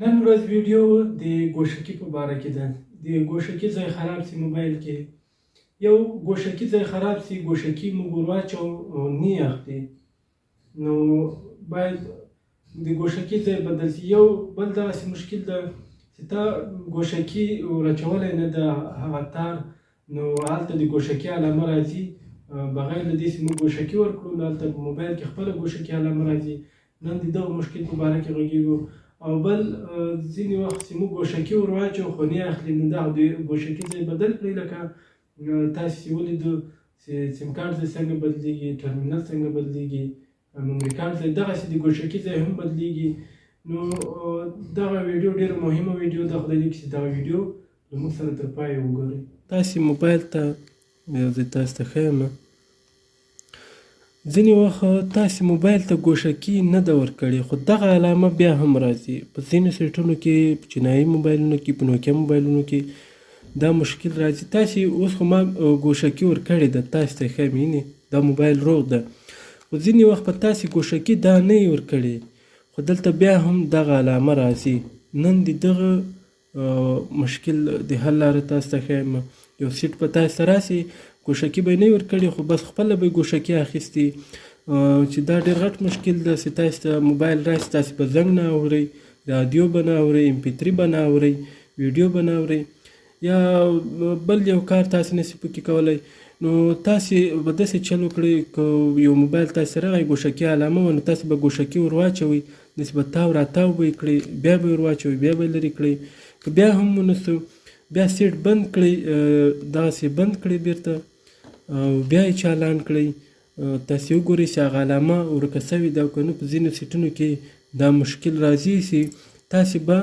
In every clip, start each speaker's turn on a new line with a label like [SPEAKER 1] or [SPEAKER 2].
[SPEAKER 1] نن ورځ ویډیو د ګوشکي په باره کې ده. د ګوشکي ځای خراب سي موبایل کې یو ګوشکي ځای خراب سي، ګوشکي موږ ور واچوو نه یې اخلي، نو باید د ګوشکي ځای بدل سي. یو بل دغسې مشکل ده چې تا ګوشکي ور اچولی نه ده هغه تار، نو هلته د ګوشکي علامه راځي. بغیر له دې چې موږ ګوشکي ورکړو نو هلته په موبایل کې خپله ګوشکي علامه راځي. نن د دغه مشکل په باره کې غږېږو. او بل ځینې وخت چې موږ ګوشکي ور واچوو خو نه اخلي، نو دغه د ګوشکي ځای بدل کړئ. لکه تاسې چې ولیدو چې سیم کارت ځای څنګه بدلېږي، ټرمینل څنګه بدلېږي، میموري کارت ځای دغسې د ګوشکي ځای هم بدلېږي. نو دغه ویډیو ډېره مهمه ویډیو ده. خدای دې وکړي چې دغه ویډیو له موږ سره تر پایه وګورئ. تاسې موبایل ته زه تاسو ته ښیم، ځینې وخت تاسې موبایل ته ګوشکي نه ده ورکړې خو دغه علامه بیا هم راځي. په ځینو سیټونو کې، په چینایي موبایلونو کې، په نوکیا موبایلونو کې دا مشکل راځي. تاسې اوس خو ما ګوشکي ورکړې ده، تاسې ته ښیم، وینې دا موبایل روغ ده، خو ځینې وخت په تاسې ګوشکي دا نه یې ورکړې خو دلته بیا هم دغه علامه راځي. نن د دغه مشکل د حل لاره تاسو ته ښیم. یو سیټ په تاسو ته راسي، ګوشکي به یې نه وي ورکړې خو بس خپله به یې ګوشکي اخیستي، چې دا ډېر غټ مشکل ده چې تاسو ته موبایل راسي، تاسې به زنګ نه اورئ، رادیو به نه اورئ، MP3 به نه اورئ، ویډیو به نه اورئ، یا بل یو کار تاسې نشئ پکې کولی. نو تاسې به داسې چل وکړئ، که یو موبایل تاسې سره راغی ګوشکي علامه وه، نو تاسې به ګوشکي ور واچوئ، داسې به تاو راتاو به یې کړئ، بیا به یې ور واچوئ، بیا به یې لرې کړئ. که بیا هم ونه سو بیا سیټ بند کړئ، دغسې بند کړئ بېرته او بیا یې چالان کړئ. تاسې وګورئ چې هغه علامه ورکه سوې ده، او که نه په ځینو سیټونو کې دا مشکل راځي چې تاسې به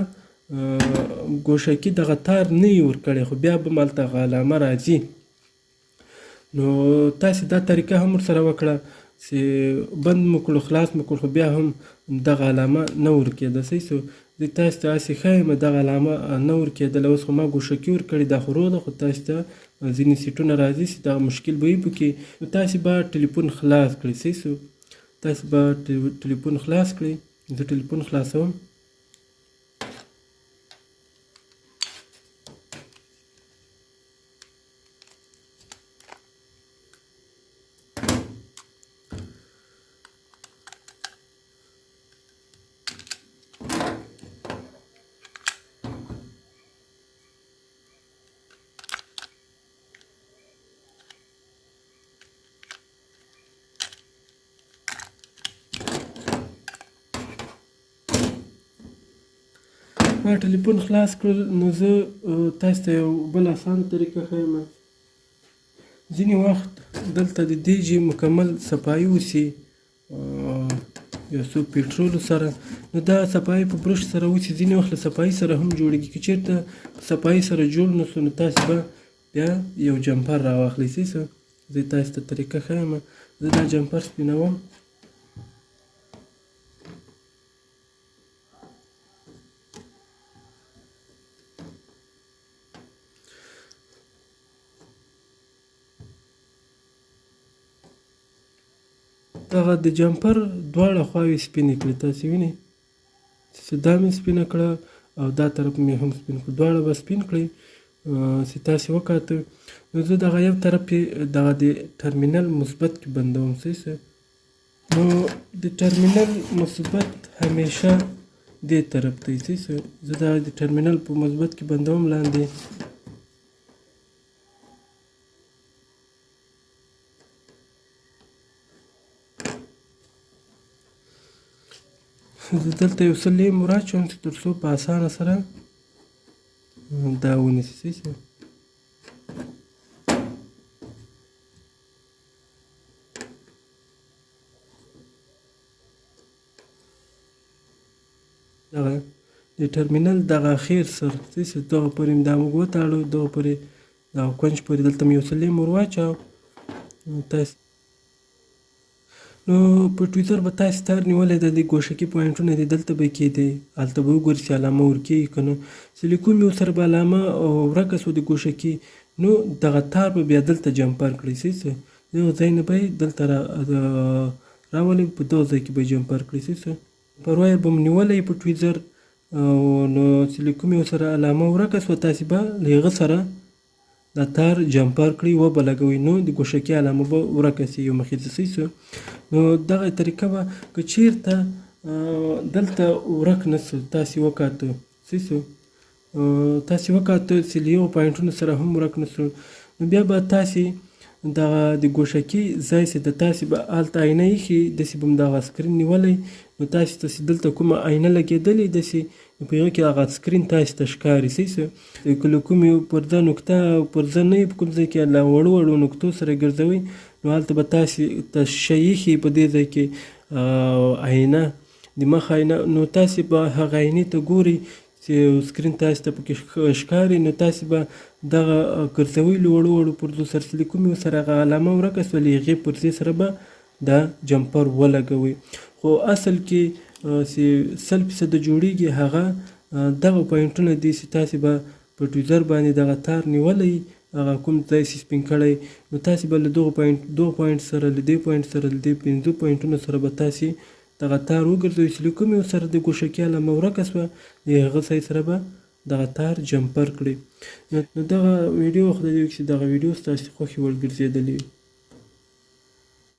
[SPEAKER 1] ګوشکي دغه تار نه یې ورکړی خو بیا به هم هلته هغه علامه راځي. نو تاسې دا طریقه هم ورسره وکړه چې بند مو کړو، خلاص مو کړو، خو بیا هم دغه علامه نه ورکېده. صحیح شو. زه تاسو ته هسې ښیم دغه علامه نه ورکېدله. اوس خو ما ګوشکي ورکړې دا خو روغ ده، خو تاسو ته ځینې سیټونه راځي چې دغه مشکل به وي پکې. نو تاسې به ټلیفون خلاص کړئ. صحیح شو. تاسې به ټلیفون خلاص کړئ. زه ټلیفون خلاصوم. ما ټلیفون خلاص کړل. نو زه تاسو ته یو بل اسانه طریقه ښیم. ځینې وخت دلته د دې جې مکمل صفایي وسي یو څو پټرولو سره، نو دا صفایي په برش سره وسي، ځینې وخت له صفایي سره هم جوړېږي. که چېرته صفایي سره جوړ نه سو نو تاسې به بیا یو جمپر راواخلئ. صحیح څه. زه تاسو ته طریقه ښیم. زه دا جمپر سپینوم. دغه د جمپر دواړه خواوې سپینې کړئ. تاسې وینئ چې دا مې سپینه کړه او دا طرف مې هم سپین کړه، دواړه به سپین کړئ. چې تاسې وکاته نو زه دغه یو طرف یې دغه د ټرمینل مثبت کې بندوم. صحیح څه. نو د ټرمینل مثبت همیشه دې طرف ته وي. صحیح څه. زه دغه د ټرمینل په مثبت کې بندوم لاندې. زه دلته یو څه لیم ور اچوم چې تر څو په اسانه سره دا ونیسي. صحیح څه. دغه د ټرمینل دغه اخیر سر صحیح څه دغه پورې مې دا موږ وتاړو، دغه پورې دغه کونج پورې دلته مې یو څه لیم ور واچاو. تاسې نو په ټویټر به تاسې تار نیولی ده، د ګوشکي پوینټونه دي دلته به کېدی، هلته به وګورئ چې علامه ورکېږي که نه. چې له کومې ورسره به علامه ورکه سوه د ګوشکي، نو دغه تار به بیا دلته جمپر کړئ. صحیح څه. دغه ځای نه به یې دلته راولئ، په دغه ځای کې به یې جمپر کړئ. صحیح څه. پر وایر به مو نیولی په ټویټر نو چې له کومې ورسره علامه ورکه شوه تاسې به له هغه سره دا تار جمپر کړئ وبه لګوئ نو د ګوشکې علامه به ورکه سي یو مخې ته صحیح سو. نو دغه طریقه به که چیرته دلته ورک نه سو تاسې وکاته صحیح سو تاسې وکاته چې له یو پوینټونو سره هم ورک نه سو نو بیا به تاسې دغه د ګوشکې ځای چې د تاسې به هلته آینه ایښي داسې به هم دغه سکرین نیولی نو تاسې ته چې دلته کومه آینه لګېدلې داسې په هغه کې هغه سکرین تاسې ته ښکاري صحیح سو. که له کومې پرده نقطه پرده نه وي په کوم ځای کې له وړو وړو نقطو سره ګرځوئ نو هلته به تاسې ته شی ایښي په دې ځای کې آینه د مخ آینه نو تاسې به هغه آینې ته ګورئ چې سکرین تاسې ته پکې ښکاري نو تاسې به دغه ګرځوئ له وړو وړو پردو سره چې له کومې سره هغه علامه ورکه شوه له هغې پردې سره به دا جمپر ولګوئ. خو اصل کې چې 100% جوړیږي هغه دغه پوینټونه دي چې تاسې به په ټویزر باندې دغه تار نیولی هغه کوم ځای چې سپین کړی نو تاسې به له دغه پوینټ سره له دې پوینټ سره له دې 5 پوینټونو سره به تاسې دغه تار وګرځوئ چې له کومې سره د ګوشکې علامه ورکه شوه د هغه ځای سره به دغه تار جمپر کړئ. نو دغه ویډیو خدای دې وکړي چې دغه ویډیو ستاسې خوښې وړ ګرځېدلې وي.